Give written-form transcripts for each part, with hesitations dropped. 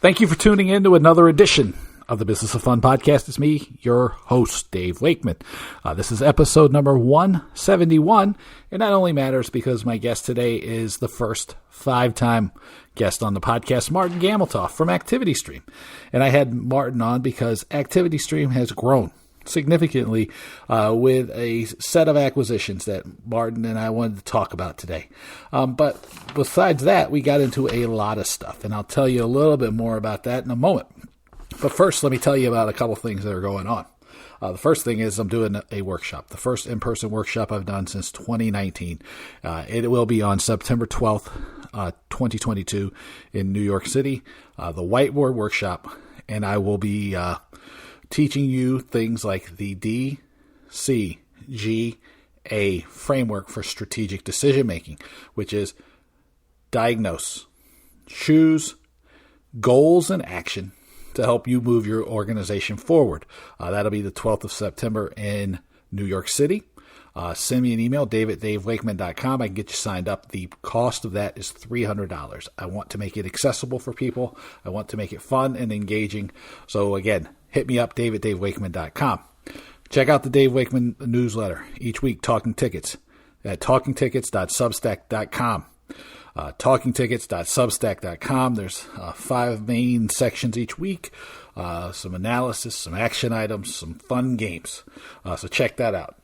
Thank you for tuning in to another edition of the Business of Fun podcast. It's me, your host, Dave Wakeman. This is episode number 171, and that only matters because my guest today is the first 5-time guest on the podcast, Martin Gammeltoft from ActivityStream. And I had Martin on because ActivityStream has grown significantly with a set of acquisitions that Martin and I wanted to talk about today. But besides that, we got into a lot of stuff, and I'll tell you a little bit more about that in a moment. But first, let me tell you about a couple things that are going on. The first thing is I'm doing a workshop, the first in-person workshop I've done since 2019. It will be on September 12th, 2022 in New York City, the Whiteboard Workshop, and I will be teaching you things like the DCGA framework for strategic decision making, which is diagnose, choose, goals, and action to help you move your organization forward. That'll be the 12th of September in New York City. Send me an email, dave@davewakeman.com. I can get you signed up. The cost of that is $300. I want to make it accessible for people. I want to make it fun and engaging. So again, hit me up, dave@davewakeman.com. Check out the Dave Wakeman newsletter each week, Talking Tickets, at talkingtickets.substack.com. Talkingtickets.substack.com. There's 5 main sections each week, some analysis, some action items, some fun games. So check that out.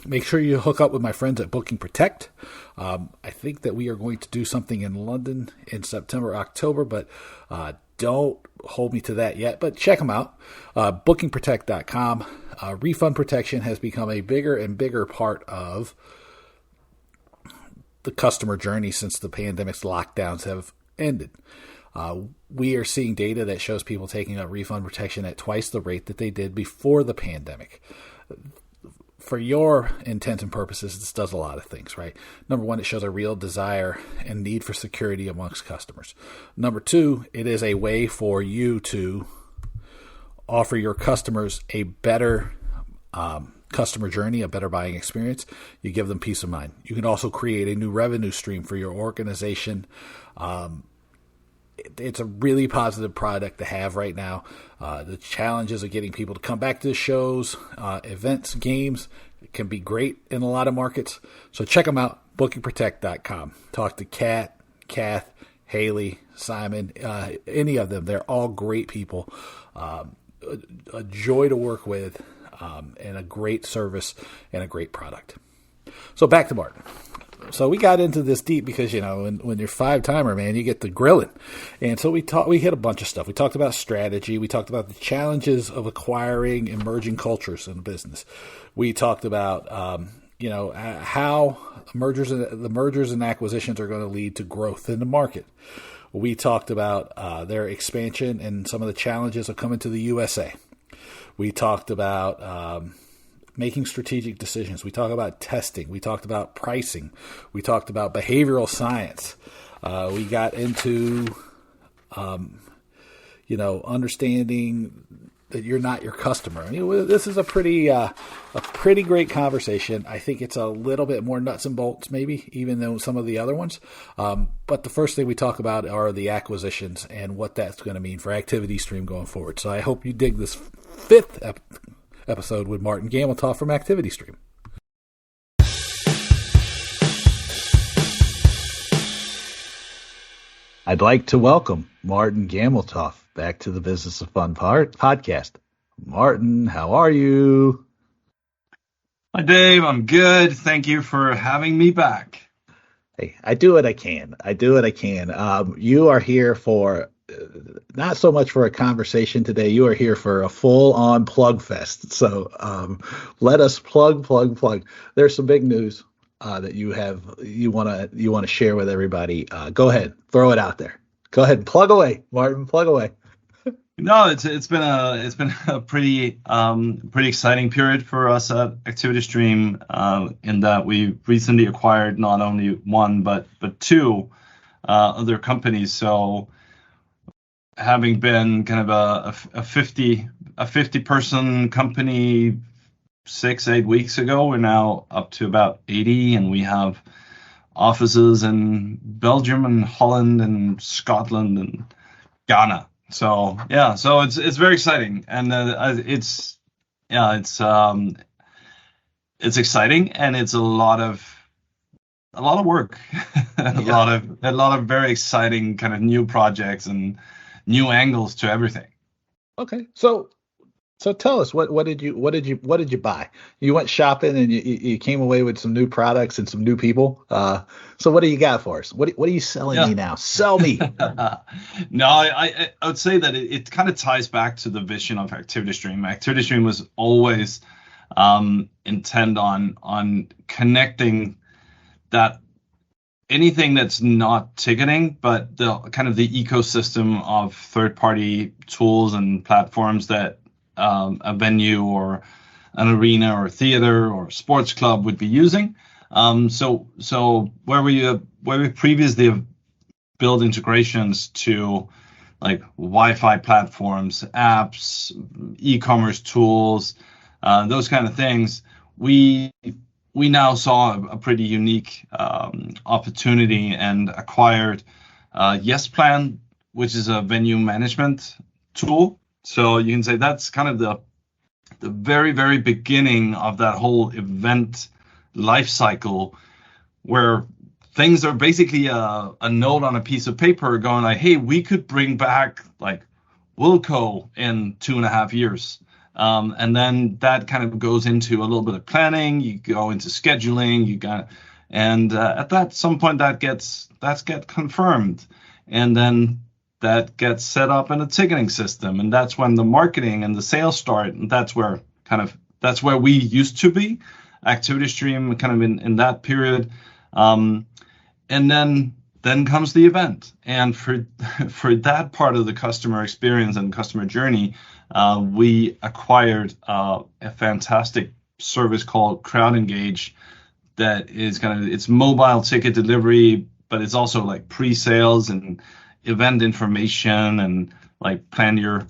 Make sure you hook up with my friends at Booking Protect. I think that we are going to do something in London in September, October, but don't hold me to that yet. But check them out. BookingProtect.com. Refund protection has become a bigger and bigger part of the customer journey since the pandemic's lockdowns have ended. We are seeing data that shows people taking up refund protection at twice the rate that they did before the pandemic. For your intents and purposes, this does a lot of things, right? Number one, it shows a real desire and need for security amongst customers. Number two, it is a way for you to offer your customers a better customer journey, a better buying experience. You give them peace of mind. You can also create a new revenue stream for your organization. It's a really positive product to have right now. The challenges of getting people to come back to the shows, events, games, can be great in a lot of markets. So check them out, bookingprotect.com. Talk to Kat, Kath, Haley, Simon, any of them. They're all great people. A joy to work with, and a great service and a great product. So back to Martin. So we got into this deep because, you know, when you're 5-timer, man, you get the grilling. And so we hit a bunch of stuff. We talked about strategy. We talked about the challenges of acquiring emerging cultures in business. We talked about, how the mergers and acquisitions are going to lead to growth in the market. We talked about their expansion and some of the challenges of coming to the USA. We talked about making strategic decisions. We talked about testing. We talked about pricing. We talked about behavioral science. We got into, understanding that you're not your customer. I mean, this is a pretty great conversation. I think it's a little bit more nuts and bolts, maybe, even than some of the other ones. But the first thing we talk about are the acquisitions and what that's going to mean for ActivityStream going forward. So I hope you dig this 5th episode with Martin Gammeltoft from ActivityStream. I'd like to welcome Martin Gammeltoft back to the Business of Fun podcast. Martin, how are you? Hi, Dave. I'm good. Thank you for having me back. Hey, I do what I can. You are here for not so much for a conversation today. You are here for a full-on plug fest. So let us plug. There's some big news that you want to share with everybody. Go ahead, throw it out there. Go ahead, plug away, Martin. Plug away. No, it's been a pretty exciting period for us at ActivityStream in that we recently acquired not only one but 2 other companies. So having been kind of a 50 person company 6-8 weeks ago, we're now up to about 80, and we have offices in Belgium and Holland and Scotland and Ghana. So yeah, so it's very exciting, and it's exciting, and it's a lot of work, Yeah. a lot of very exciting kind of new projects and new angles to everything. Okay. So tell us what did you buy? You went shopping and you came away with some new products and some new people. So what do you got for us? What are you selling Yeah. me now? Sell me. No, I would say that it kind of ties back to the vision of ActivityStream. ActivityStream was always intent on connecting that anything that's not ticketing, but the kind of the ecosystem of third-party tools and platforms that a venue or an arena or a theater or a sports club would be using. So where we previously have built integrations to like Wi-Fi platforms, apps, e-commerce tools, those kind of things, we we now saw a pretty unique opportunity and acquired YesPlan, which is a venue management tool. So you can say that's kind of the very, very beginning of that whole event life cycle where things are basically a note on a piece of paper going like, hey, we could bring back like Wilco in 2.5 years. And then that kind of goes into a little bit of planning. You go into scheduling. And at that some point that's get confirmed, and then that gets set up in a ticketing system, and that's when the marketing and the sales start. And that's where we used to be, ActivityStream, kind of in that period. And then comes the event, and for that part of the customer experience and customer journey, we acquired a fantastic service called CrowdEngage that is it's mobile ticket delivery, but it's also like pre-sales and event information and like plan your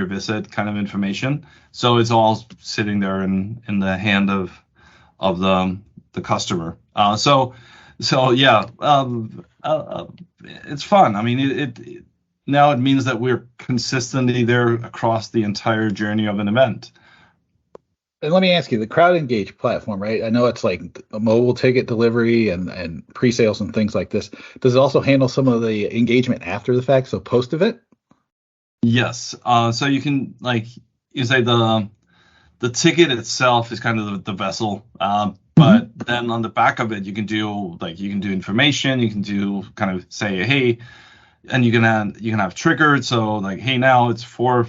visit kind of information. So it's all sitting there in the hand of the customer. So yeah, it's fun. I mean, it now it means that we're consistently there across the entire journey of an event. And let me ask you, the CrowdEngage platform, right? I know it's like a mobile ticket delivery and pre-sales and things like this. Does it also handle some of the engagement after the fact, so post-event? Yes. So you can like you say the ticket itself is kind of the vessel. Mm-hmm. But then on the back of it, you can do information. You can do kind of say, hey, and you can have triggered. So like, hey, now it's four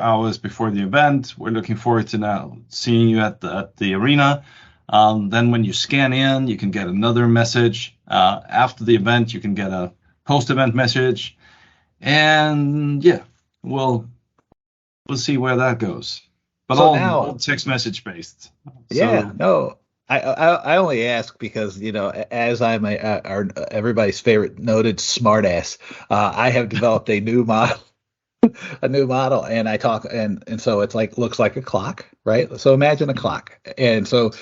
hours before the event. We're looking forward to now seeing you at the arena. Then when you scan in, you can get another message. After the event, you can get a post-event message, and yeah, we'll see where that goes. But So all now, text message based. yeah, So no, I only ask because as I'm everybody's favorite noted smartass, I have developed a new model, and I talk and so it's like looks like a clock, right? So imagine a clock, and so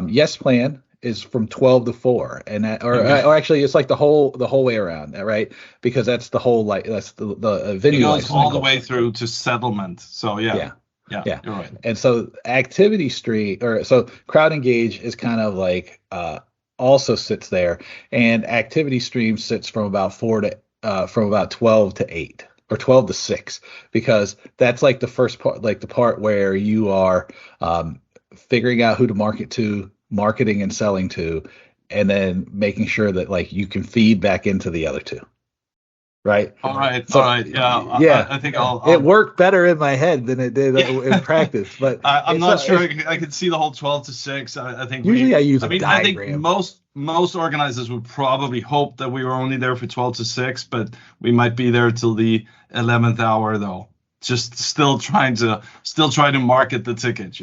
yes plan is from 12 to 4, and that, okay, or actually it's like the whole way around, right? Because that's the whole like that's the it venue life goes all the cycle. way through to settlement. So yeah, Yeah. yeah, Yeah. you're right. And so activity stream or so crowd engage is kind of like also sits there, and activity stream sits from about 12 to 8 or 12 to 6, because that's like the first part, like the part where you are figuring out who to market to, marketing and selling to, and then making sure that like you can feed back into the other two, right? All So right. Yeah, yeah, I think it I'll worked better in my head than it did yeah. in practice, but I'm it's not sure it's I can see the whole 12 to 6. I think usually I use I a mean, I think diagram. most organizers would probably hope that we were only there for 12 to 6, but we might be there till the 11th hour though. Just still trying to market the tickets.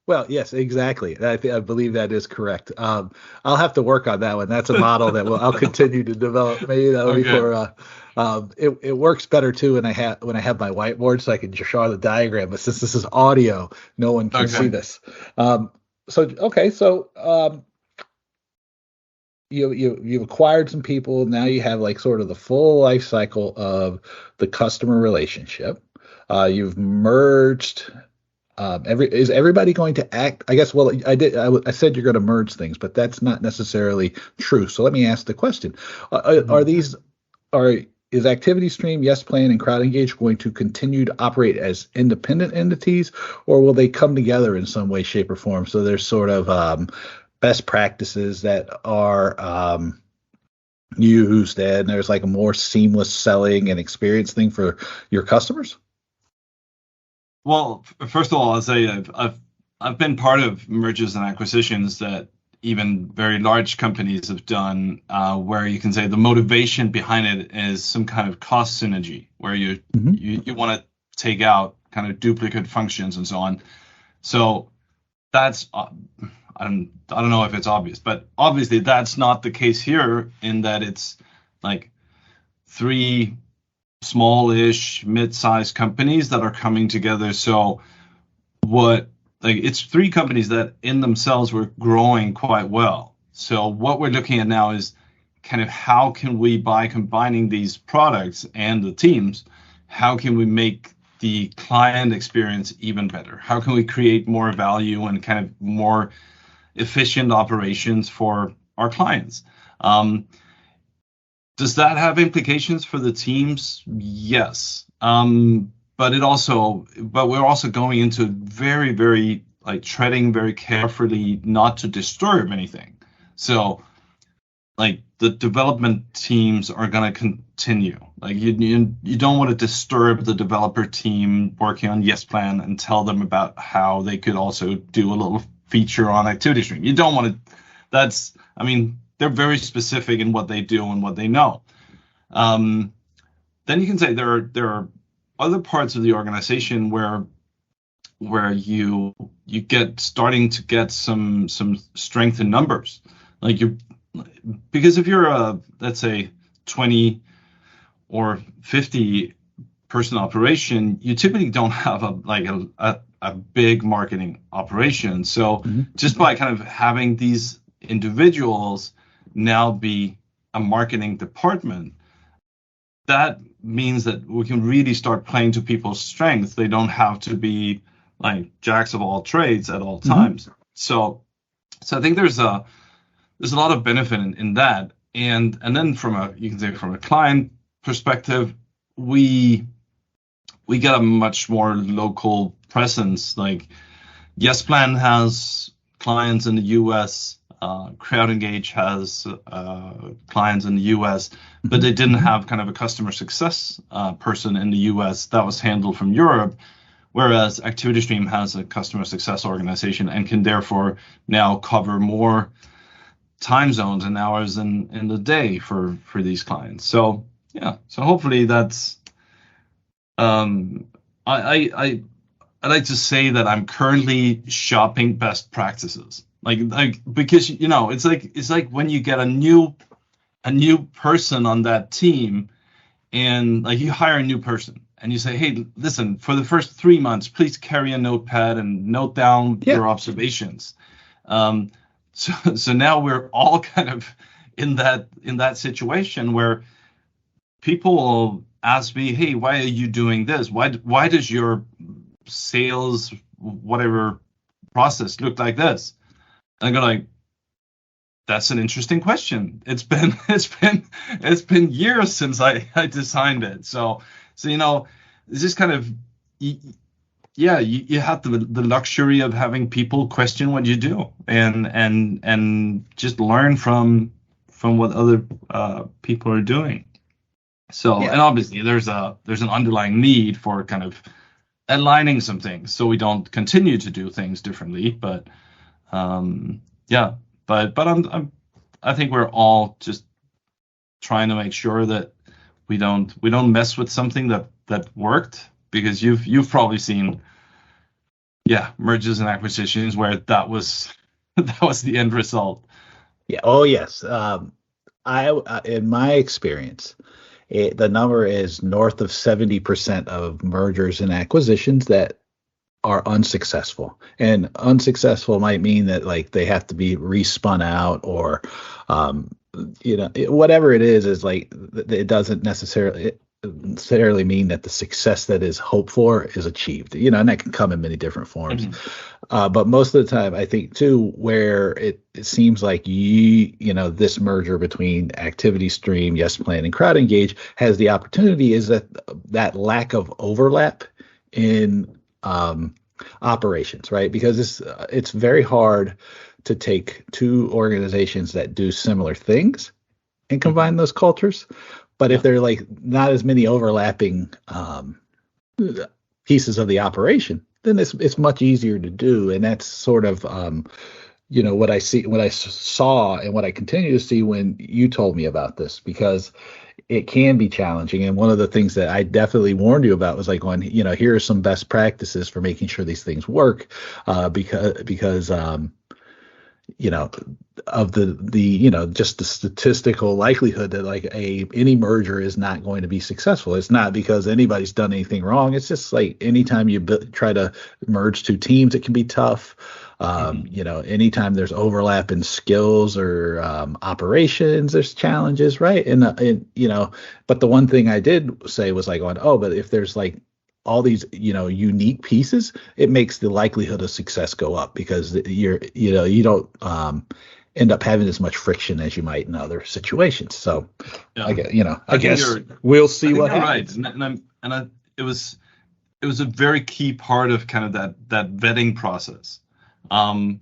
Well, yes, exactly. I believe that is correct. I'll have to work on that one. That's a model that I'll continue to develop. Maybe that'll be Okay. for. It works better too when I have my whiteboard, so I can just draw the diagram. But since this is audio, no one can see Okay. this. So okay, so you've acquired some people. Now you have like sort of the full life cycle of the customer relationship. You've merged. Is everybody going to act? I guess. Well, I said you're going to merge things, but that's not necessarily true. So let me ask the question: Are these are is ActivityStream, YesPlan, and CrowdEngage going to continue to operate as independent entities, or will they come together in some way, shape, or form? So there's sort of best practices that are used, and there's like a more seamless selling and experience thing for your customers. Well, first of all, I'll say I've been part of mergers and acquisitions that even very large companies have done, where you can say the motivation behind it is some kind of cost synergy, where you want to take out kind of duplicate functions and so on. So that's I don't know if it's obvious, but obviously that's not the case here, in that it's like three smallish, mid-sized companies that are coming together. So it's three companies that in themselves were growing quite well. So what we're looking at now is kind of how can we, by combining these products and the teams, how can we make the client experience even better? How can we create more value and kind of more efficient operations for our clients? Does that have implications for the teams? Yes. But we're also going into very, very like treading very carefully not to disturb anything. So like the development teams are going to continue. Like you don't want to disturb the developer team working on YesPlan and tell them about how they could also do a little feature on ActivityStream. You don't want to. They're very specific in what they do and what they know. Then you can say there are other parts of the organization where you starting to get some strength in numbers. Because if you're let's say 20 or 50 person operation, you typically don't have a big marketing operation. So just by kind of having these individuals now be a marketing department, that means that we can really start playing to people's strengths. They don't have to be like jacks of all trades at all times. So I think there's a lot of benefit in that. And then from a client perspective, we get a much more local presence. Like YesPlan has clients in the US. CrowdEngage has clients in the US, but they didn't have kind of a customer success person in the US. That was handled from Europe, whereas ActivityStream has a customer success organization and can therefore now cover more time zones and hours in the day for these clients. So yeah, so hopefully that's I like to say that I'm currently shopping best practices. Because it's like when you get a new person on that team, and like you hire a new person and you say, hey, listen, for the first 3 months, please carry a notepad and note down your observations. So now we're all kind of in that situation where people will ask me, hey, why are you doing this? Why does your sales whatever process look like this? I go like, that's an interesting question. It's been years since I designed it. So it's just kind of you have the luxury of having people question what you do and just learn from what other people are doing. So and obviously there's an underlying need for kind of aligning some things so we don't continue to do things differently, but. But I think we're all just trying to make sure that we don't mess with something that worked, because you've probably seen mergers and acquisitions where that was the end result. Yeah. Oh yes. I in my experience, the number is north of 70% of mergers and acquisitions that are unsuccessful. And unsuccessful might mean that like they have to be respun out, or whatever it is like it doesn't necessarily mean that the success that is hoped for is achieved, and that can come in many different forms. Mhm. But most of the time, I think too, where it seems like this merger between Activity Stream, Yes Plan, and Crowd Engage has the opportunity is that lack of overlap in operations, right? Because it's very hard to take two organizations that do similar things and combine those cultures. But if there are like not as many overlapping pieces of the operation, then it's much easier to do. And that's sort of what I saw, and what I continue to see when you told me about this, because it can be challenging. And one of the things that I definitely warned you about was like going, here are some best practices for making sure these things work, because of just the statistical likelihood that like any merger is not going to be successful. It's not because anybody's done anything wrong. It's just like anytime you try to merge two teams, it can be tough. Anytime there's overlap in skills or operations, there's challenges, right? But the one thing I did say was like, but if there's like all these, unique pieces, it makes the likelihood of success go up, because you don't end up having as much friction as you might in other situations. So, I guess we'll see what happens. Right, it was a very key part of kind of that vetting process. When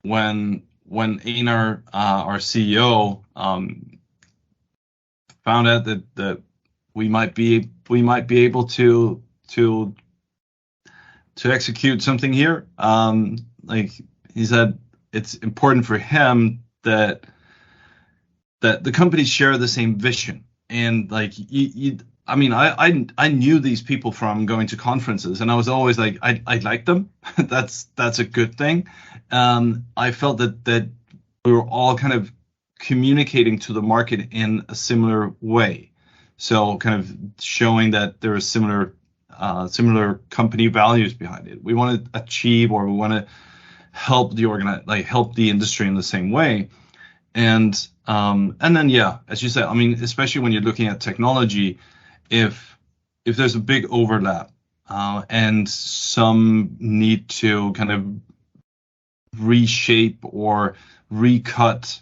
Einar, our CEO, found out that we might be able to execute something here, like he said, it's important for him that the companies share the same vision. And like I knew these people from going to conferences, and I was always like, I like them. that's a good thing. I felt that we were all kind of communicating to the market in a similar way, so kind of showing that there are similar company values behind it. We want to achieve, or we want to help help the industry in the same way. And then, as you said, especially when you're looking at technology, if there's a big overlap, and some need to kind of reshape or recut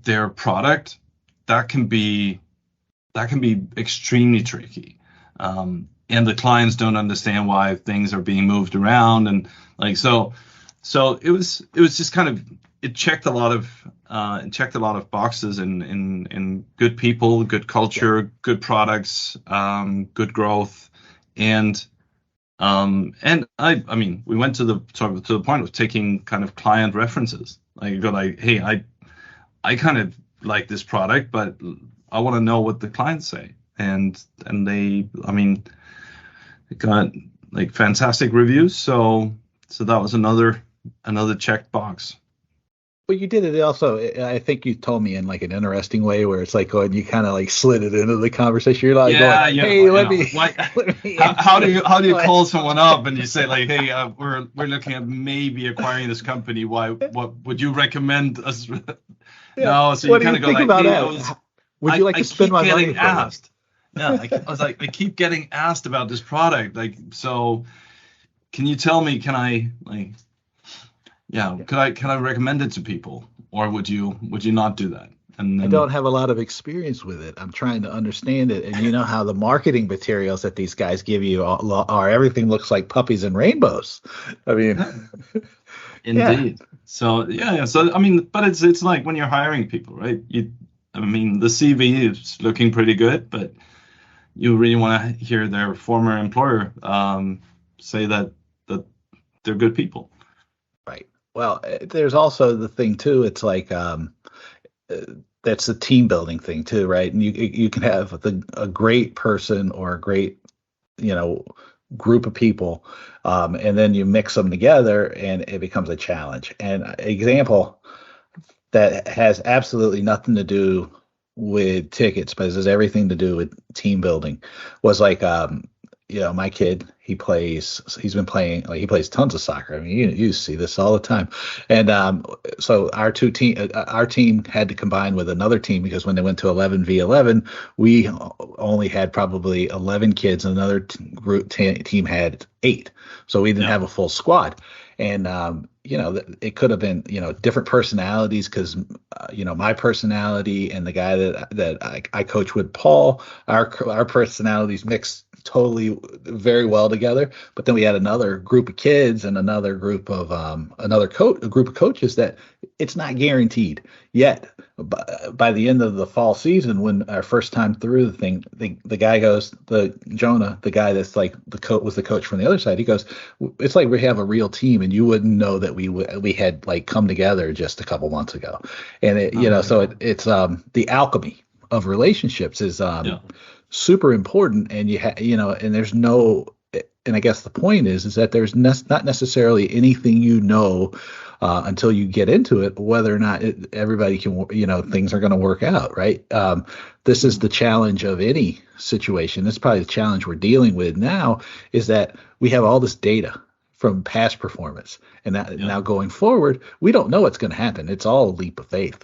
their product, that can be extremely tricky. And the clients don't understand why things are being moved around, and like so it was just kind of, it checked a lot of boxes in good people, good culture, good products, good growth, and we went to the point of taking kind of client references. Like, go like, hey, I kind of like this product, but I want to know what the clients say, and they got like fantastic reviews. So that was another checked box. But you did it also, I think you told me in like an interesting way, where it's like going, you kind of like slid it into the conversation. You're like, hey, let me. How do you call someone up and you say like, hey, we're looking at maybe acquiring this company. What would you recommend us? No, so you kind of go like, hey, would you like to spend my money? Asked. Yeah, I was like, I keep getting asked about this product. Like, so can you tell me? Can I like? Yeah, can I recommend it to people, or would you not do that? And then, I don't have a lot of experience with it. I'm trying to understand it, and you know how the marketing materials that these guys give you are everything looks like puppies and rainbows. I mean, indeed. Yeah. So yeah. So but it's like when you're hiring people, right? The CV is looking pretty good, but you really want to hear their former employer say that they're good people. Right. Well, there's also the thing too. It's like that's the team building thing too, right? And you can have a great person or a great group of people, and then you mix them together, and it becomes a challenge. And an example that has absolutely nothing to do with tickets, but it has everything to do with team building, was like my kid, he's been playing, like he plays tons of soccer. I mean, you see this all the time. And so our team had to combine with another team because when they went to 11v11, we only had probably 11 kids and another team had 8. So we didn't have a full squad. And, it could have been, different personalities because, my personality and the guy that I coach with, Paul, our personalities mixed totally very well together. But then we had another group of kids and another group of a group of coaches that it's not guaranteed yet. By the end of the fall season, when our first time through the thing, the guy goes, Jonah, the guy that's like was the coach from the other side, he goes, it's like we have a real team, and you wouldn't know that we had like come together just a couple months ago, and it's the alchemy of relationships is super important, and and there's no, and I guess the point is that there's not necessarily anything until you get into it, whether or not everybody can, things are going to work out, right? This is the challenge of any situation. This is probably the challenge we're dealing with now, is that we have all this data from past performance, and that now going forward, we don't know what's going to happen. It's all a leap of faith,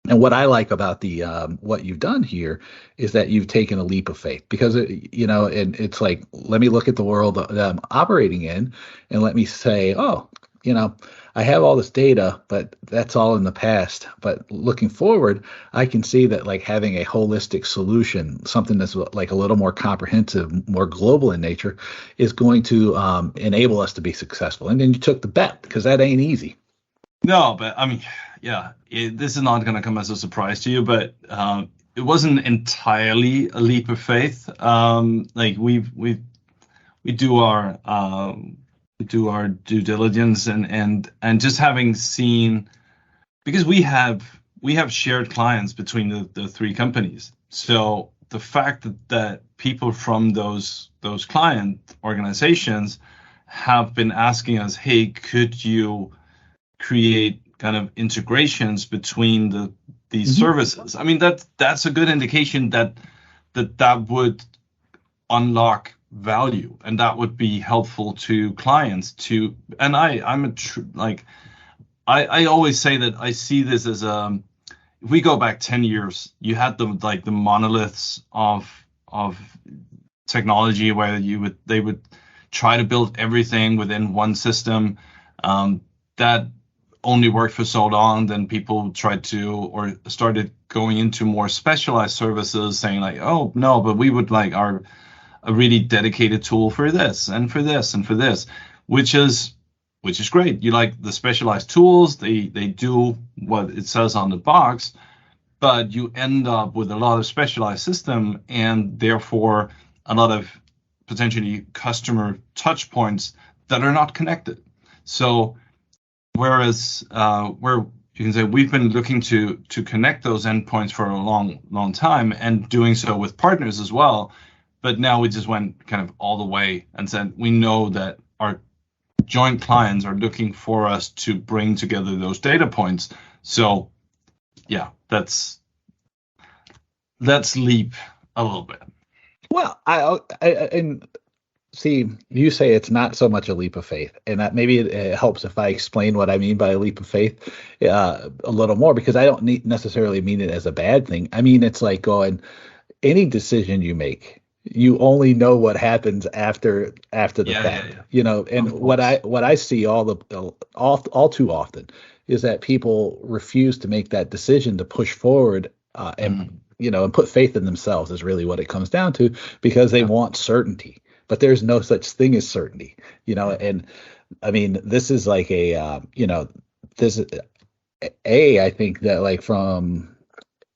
and what I like about the what you've done here is that you've taken a leap of faith, because and it's like, let me look at the world that I'm operating in, and let me say, I have all this data, but that's all in the past. But looking forward, I can see that like having a holistic solution, something that's like a little more comprehensive, more global in nature, is going to enable us to be successful. And then you took the bet, because that ain't easy. No, but I mean, this is not going to come as a surprise to you, but it wasn't entirely a leap of faith. Like we do our due diligence, and just having seen, because we have shared clients between the 3 companies. So the fact that people from those client organizations have been asking us, hey, could you create kind of integrations between these services? I mean, that's a good indication that would unlock value, and that would be helpful to clients too. And I always say that I see this as if we go back 10 years, you had the monoliths of technology where they would try to build everything within one system. That only worked for so long. Then people started going into more specialized services, saying like, oh no, but we would like a really dedicated tool for this and for this and for this, which is great. You like the specialized tools, they do what it says on the box, but you end up with a lot of specialized system, and therefore a lot of potentially customer touch points that are not connected. So whereas where you can say we've been looking to connect those endpoints for a long time, and doing so with partners as well, but now we just went kind of all the way and said we know that our joint clients are looking for us to bring together those data points. So let's leap a little bit. Well, and see, you say it's not so much a leap of faith, and that maybe it helps if I explain what I mean by a leap of faith a little more, because I don't necessarily mean it as a bad thing. I mean, it's like going, any decision you make, you only know what happens after the fact, And what I see all too often is that people refuse to make that decision to push forward and put faith in themselves is really what it comes down to, because they want certainty. But there's no such thing as certainty, and I mean, this is like I think that like from,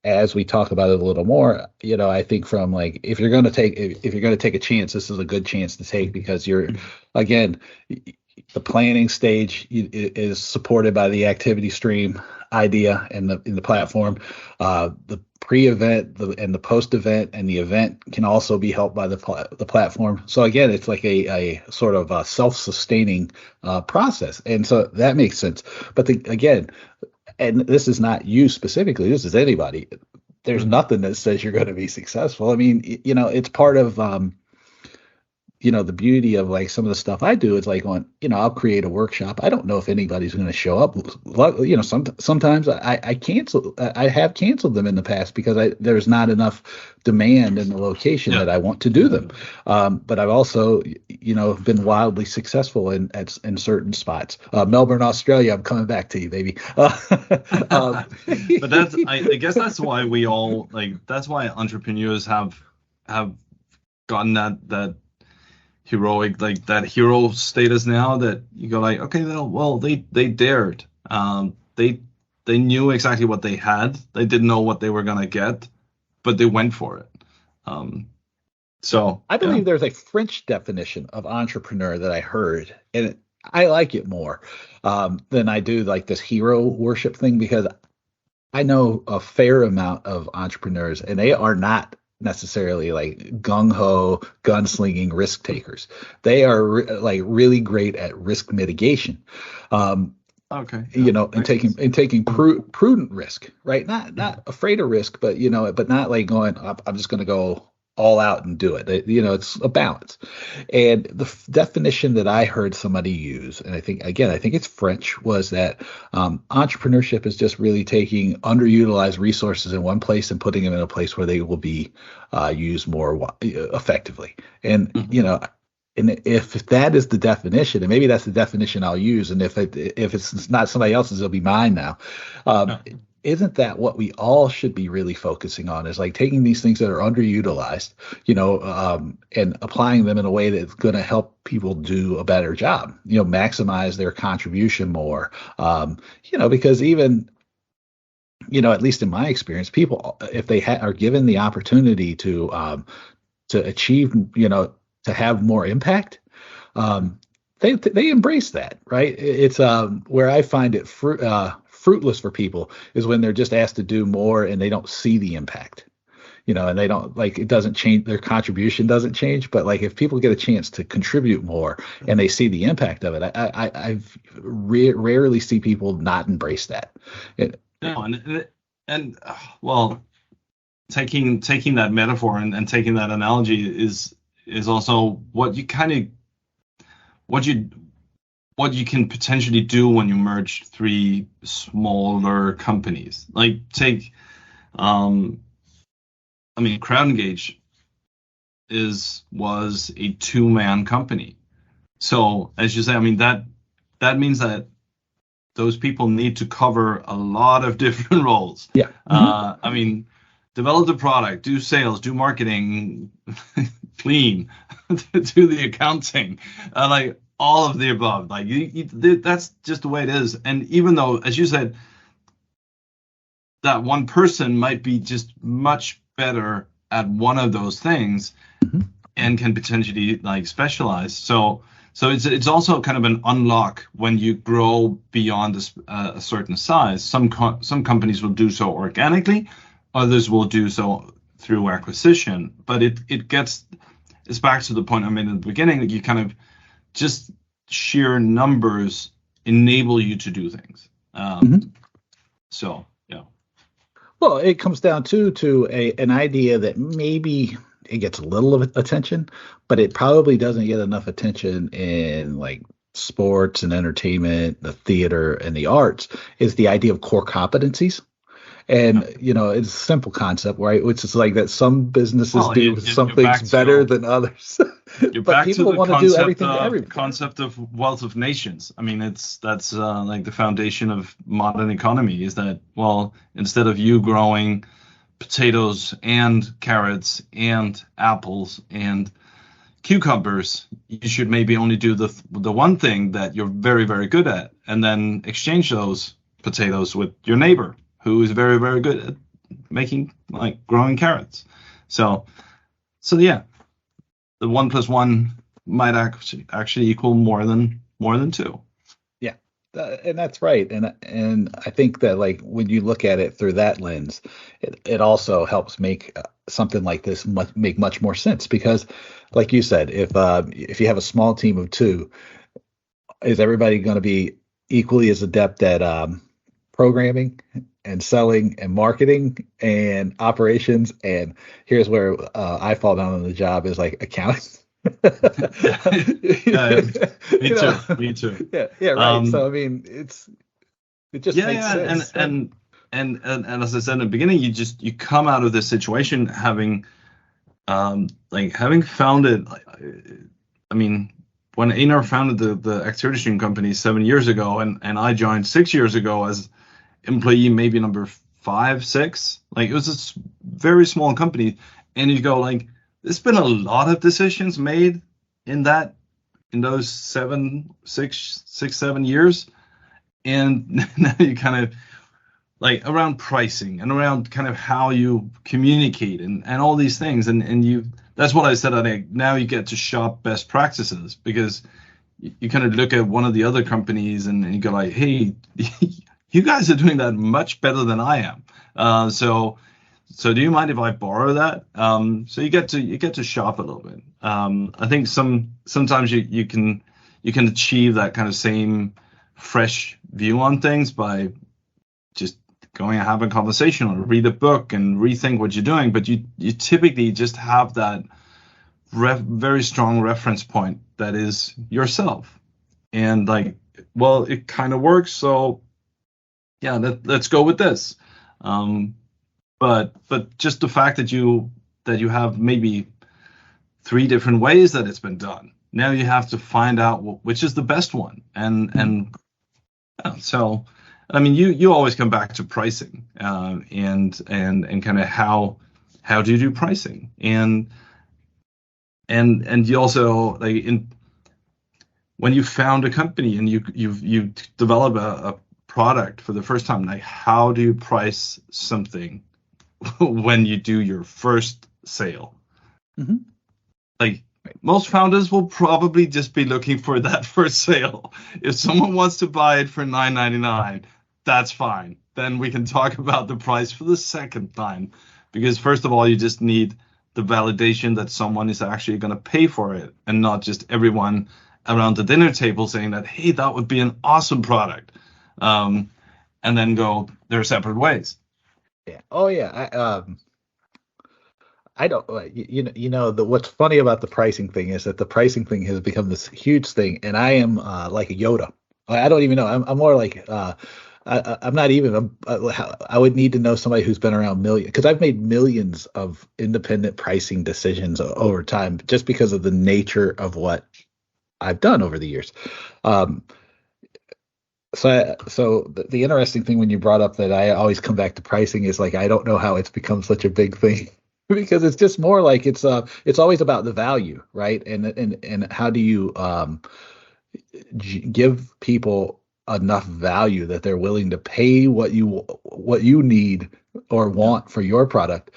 as we talk about it a little more, I think from like, if you're going to take a chance, this is a good chance to take, because you're, again, the planning stage is supported by the activity stream idea and the platform. The pre-event and the post-event and the event can also be helped by the platform. So again, it's like a sort of a self-sustaining process, and so that makes sense. But again, and this is not you specifically, this is anybody. there's nothing that says you're going to be successful. I mean, it's part of, the beauty of like some of the stuff I do is like I'll create a workshop. I don't know if anybody's going to show up. Sometimes I cancel. I have canceled them in the past because there's not enough demand in the location that I want to do them. But I've also, been wildly successful in certain spots. Melbourne, Australia. I'm coming back to you, baby. But I guess that's why that's why entrepreneurs have gotten that heroic, like that hero status now, that you go like, okay, well, they dared. They knew exactly what they had. They didn't know what they were gonna get, but they went for it. So I believe there's a French definition of entrepreneur that I heard, and I like it more than I do like this hero worship thing, because I know a fair amount of entrepreneurs, and they are not necessarily like gung-ho gunslinging risk takers. They are really great at risk mitigation. Okay. And taking prudent risk, right? Not afraid of risk, but but not like going, I'm just going to go all out and do it. It's a balance. And the definition that I heard somebody use, and I think it's French, was that entrepreneurship is just really taking underutilized resources in one place and putting them in a place where they will be used more effectively. And, and if that is the definition, and maybe that's the definition I'll use, and if it's not somebody else's, it'll be mine now. Isn't that what we all should be really focusing on, is like taking these things that are underutilized, and applying them in a way that's going to help people do a better job, maximize their contribution more, because even, at least in my experience, people, if they are given the opportunity to achieve, to have more impact, they embrace that, right? It's where I find it fruitless for people is when they're just asked to do more and they don't see the impact, and they don't, like, it doesn't change, their contribution doesn't change. But like, if people get a chance to contribute more and they see the impact of it, I've rarely see people not embrace that. Well, taking that metaphor and taking that analogy is also what you can potentially do when you merge three smaller companies. Like take, Crowd Engage was a two-man company. So as you say, that means that those people need to cover a lot of different roles. Yeah. Mm-hmm. Develop the product, do sales, do marketing, clean, do the accounting, all of the above. Like that's just the way it is. And even though, as you said, that one person might be just much better at one of those things, mm-hmm. and can potentially specialize. So it's also kind of an unlock when you grow beyond a certain size. Some companies will do so organically, others will do so through acquisition. But it's back to the point I made in the beginning, that you kind of just sheer numbers enable you to do things. Mm-hmm. So, yeah. Well, it comes down to an idea that maybe it gets a little of attention, but it probably doesn't get enough attention in like sports and entertainment, the theater and the arts, is the idea of core competencies. And, it's a simple concept, right? Which is like that some businesses do some things better than others. But people want to do everything to everybody. Concept of wealth of nations. That's like the foundation of modern economy, is that, well, instead of you growing potatoes and carrots and apples and cucumbers, you should maybe only do the one thing that you're very, very good at, and then exchange those potatoes with your neighbor, who is very, very good at making, growing carrots. So yeah, the 1 + 1 might actually equal more than 2. Yeah, and that's right. And I think that when you look at it through that lens, it also helps make something like this make much more sense. Because, like you said, if you have a small team of 2, is everybody going to be equally as adept at programming and selling and marketing and operations. And here's where I fall down on the job is like accounting. Yeah. Me too. Yeah, right. So I mean, it just makes sense. And as I said in the beginning, you come out of this situation having having founded. I mean, when Einar founded the activity stream company 7 years ago, and I joined 6 years ago as employee maybe number 5, 6. Like, it was a very small company, and you go like, there's been a lot of decisions made in those 7 years, and now you kind of like around pricing and around kind of how you communicate and all these things, and you that's what I said. I think now you get to shop best practices, because you kind of look at one of the other companies and you go like, hey, you guys are doing that much better than I am. So do you mind if I borrow that? So you get to shop a little bit. I think sometimes you can achieve that kind of same fresh view on things by just going and having a conversation or read a book and rethink what you're doing. But you typically just have that very strong reference point that is yourself, and like, well, it kind of works, so yeah, let's go with this. But just the fact that you have maybe 3 different ways that it's been done, now you have to find out which is the best one, and so I mean, you always come back to pricing, and kind of how do you do pricing, and you also, like, when you found a company and you develop a product for the first time, like, how do you price something when you do your first sale? Mm-hmm. Like, most founders will probably just be looking for that first sale. If someone wants to buy it for $9.99, that's fine. Then we can talk about the price for the second time, because first of all, you just need the validation that someone is actually going to pay for it, and not just everyone around the dinner table saying that, hey, that would be an awesome product, and then go their separate ways. Yeah. Oh yeah. I don't, what's funny about the pricing thing is that the pricing thing has become this huge thing, and I am like a Yoda. I don't even know. I'm more like I'm not even. I would need to know somebody who's been around because I've made millions of independent pricing decisions over time, just because of the nature of what I've done over the years. So the interesting thing when you brought up that I always come back to pricing is, like, I don't know how it's become such a big thing. Because it's just more like it's always about the value, right? And how do you give people enough value that they're willing to pay what you need or want for your product,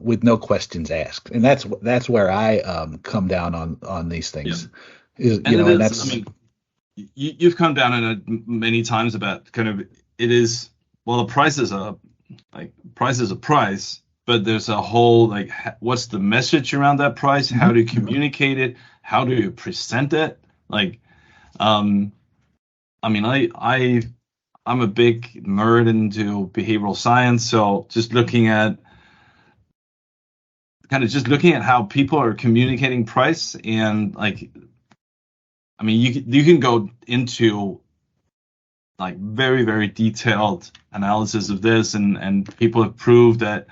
with no questions asked. And that's where I come down on these things. Yeah. I mean, you've come down on it many times about kind of, it is, well, the price is a price. But there's a whole, like, what's the message around that price? How do you communicate it? How do you present it? Like, I mean, I'm a big nerd into behavioral science, so just looking at how people are communicating price, and, like, I mean, you can go into, like, very, very detailed analysis of this, and people have proved that,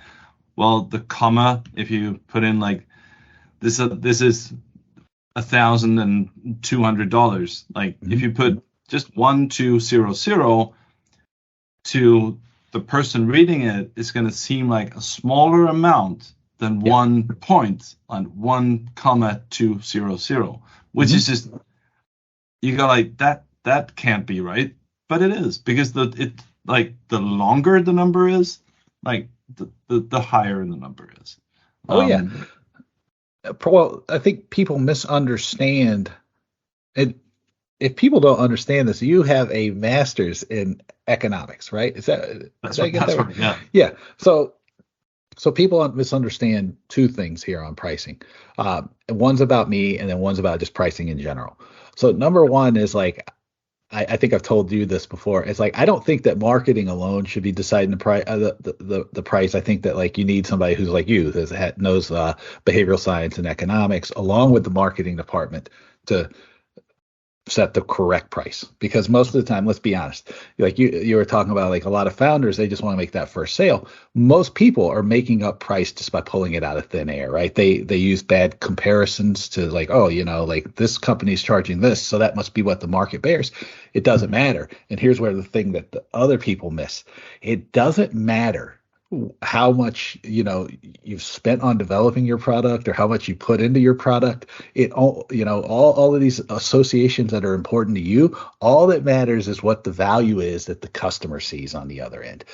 well, the comma, if you put in, like, this is $1,200. Like, if you put just 1200 to the person reading it, it's going to seem like a smaller amount than 1 point on 1,200, which is just, you go like, that can't be right, but it is, because the longer the number is, like, the higher the number is. Well, I think people misunderstand, and if people don't understand this, you have a master's in economics, right? That's right. Yeah. Yeah. So people misunderstand 2 things here on pricing. One's about me, and then one's about just pricing in general. So number one is, like, I think I've told you this before. It's like I don't think that marketing alone should be deciding the price. The price. I think that like you need somebody who's like you, knows behavioral science and economics, along with the marketing department, to set the correct price. Because most of the time, let's be honest, like you were talking about, like a lot of founders, they just want to make that first sale. Most people are making up price just by pulling it out of thin air, right? They use bad comparisons to like, oh, like this company's charging this, so that must be what the market bears. It doesn't matter. And here's where the thing that the other people miss: it doesn't matter how much you've spent on developing your product or how much you put into your product. It all of these associations that are important to you, all that matters is what the value is that the customer sees on the other end.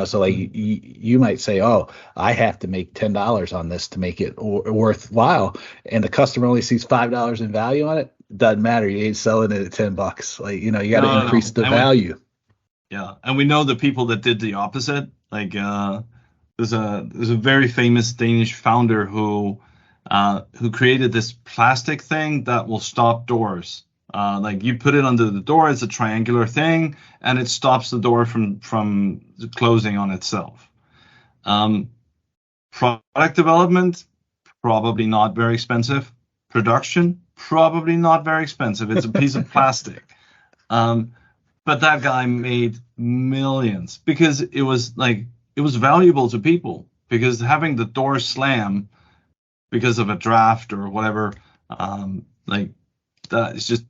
So like you might say, oh, I have to make $10 on this to make it worthwhile, and the customer only sees $5 in value on it. Doesn't matter, you ain't selling it at $10. Like you got to increase the value. Yeah, and we know the people that did the opposite. Like there's a very famous Danish founder who created this plastic thing that will stop doors. Like you put it under the door, it's a triangular thing, and it stops the door from closing on itself. Product development, probably not very expensive. Production, probably not very expensive. It's a piece of plastic. But that guy made millions because it was valuable to people, because having the door slam because of a draft or whatever, like that is just,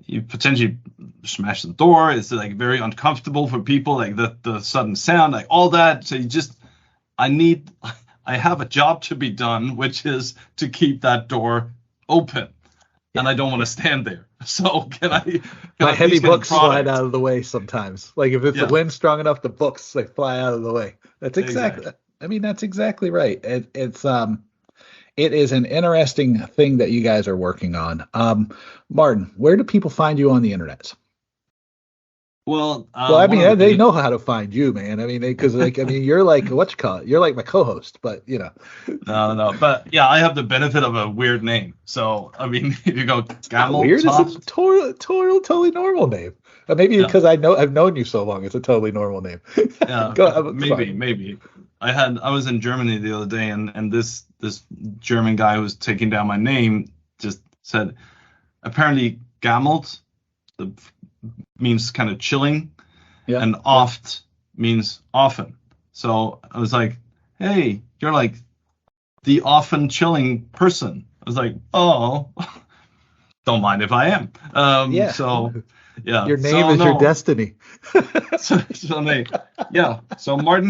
you potentially smash the door. It's like very uncomfortable for people, like the sudden sound, like all that. So I have a job to be done, which is to keep that door open. And I don't want to stand there. So can my heavy books slide out of the way sometimes. Like if the wind's strong enough, the books fly out of the way. That's exactly. I mean, that's exactly right. It is an interesting thing that you guys are working on. Martin, where do people find you on the internet? Well, I mean, they know how to find you, man. I mean, you're like you're like my co-host, but No, but yeah, I have the benefit of a weird name. So I mean, if you go Gammeltoft, weird, it's a totally normal name. Maybe because I've known you so long, it's a totally normal name. Yeah, maybe. I was in Germany the other day, and this German guy who was taking down my name just said, apparently Gammelt means kind of chilling, and oft means often. So I was like, hey, you're like the often chilling person. I was like, oh, don't mind if I am. So yeah, your name is your destiny. So Martin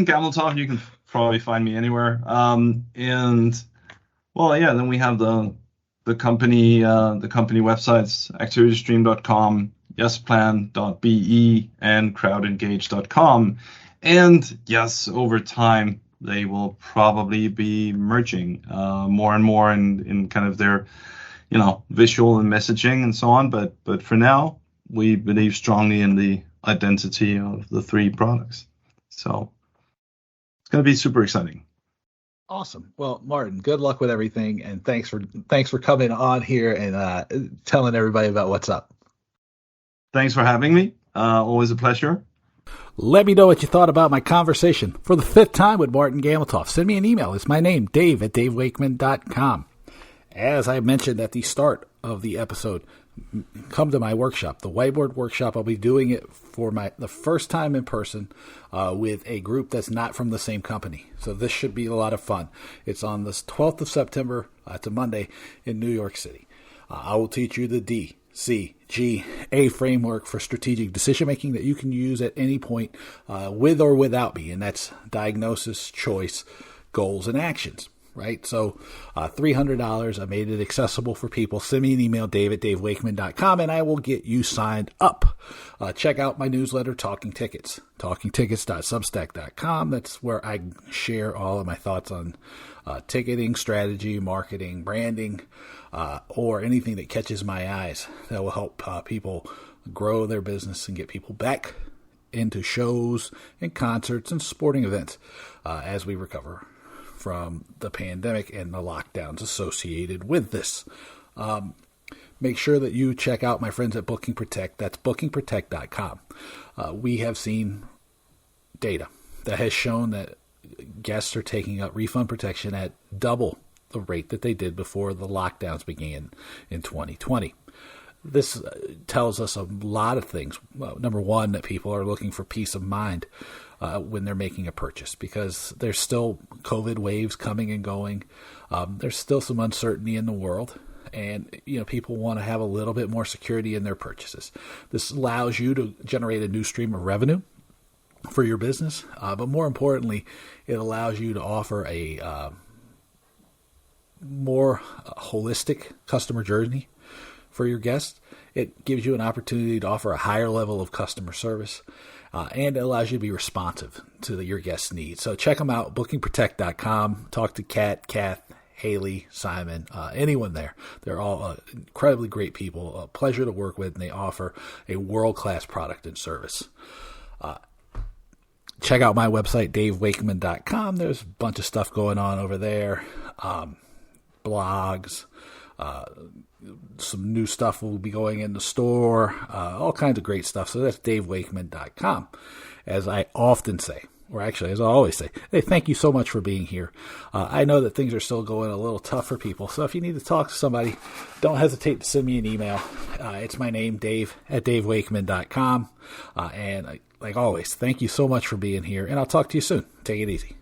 Gammeltoft, you can probably find me anywhere. And well, yeah, then we have the company websites, activitystream.com, yesplan.be, and crowdengage.com. And yes, over time they will probably be merging more and more in kind of their visual and messaging and so on. But for now, we believe strongly in the identity of the three products. So it's going to be super exciting. Awesome. Well, Martin, good luck with everything, and thanks for coming on here and telling everybody about what's up. Thanks for having me. Always a pleasure. Let me know what you thought about my conversation for the 5th time with Martin Gammeltoft. Send me an email. It's my name, dave@davewakeman.com. As I mentioned at the start of the episode, come to my workshop, the Whiteboard Workshop. I'll be doing it for the first time in person with a group that's not from the same company. So this should be a lot of fun. It's on the 12th of September. It's a Monday in New York City. I will teach you the DCGA framework for strategic decision making that you can use at any point with or without me. And that's diagnosis, choice, goals, and actions. Right? So $300. I made it accessible for people. Send me an email, dave@davewakeman.com, and I will get you signed up. Check out my newsletter, Talking Tickets, talkingtickets.substack.com. That's where I share all of my thoughts on ticketing, strategy, marketing, branding, or anything that catches my eyes that will help people grow their business and get people back into shows and concerts and sporting events as we recover from the pandemic and the lockdowns associated with this. make sure that you check out my friends at Booking Protect. That's bookingprotect.com. We have seen data that has shown that guests are taking up refund protection at double the rate that they did before the lockdowns began in 2020. This tells us a lot of things. Well, number one, that people are looking for peace of mind when they're making a purchase, because there's still COVID waves coming and going. There's still some uncertainty in the world, and people want to have a little bit more security in their purchases. This allows you to generate a new stream of revenue for your business, but more importantly, it allows you to offer a more holistic customer journey for your guests. It gives you an opportunity to offer a higher level of customer service, and it allows you to be responsive to your guests' needs. So check them out, bookingprotect.com. Talk to Kath, Haley, Simon, anyone there. They're all incredibly great people, a pleasure to work with, and they offer a world-class product and service. Check out my website, davewakeman.com. There's a bunch of stuff going on over there. Blogs, some new stuff will be going in the store, all kinds of great stuff. So that's davewakeman.com. As I often say, or actually as I always say, hey, thank you so much for being here. I know that things are still going a little tough for people. So if you need to talk to somebody, don't hesitate to send me an email. It's my name, Dave, at davewakeman.com. And like always, thank you so much for being here, and I'll talk to you soon. Take it easy.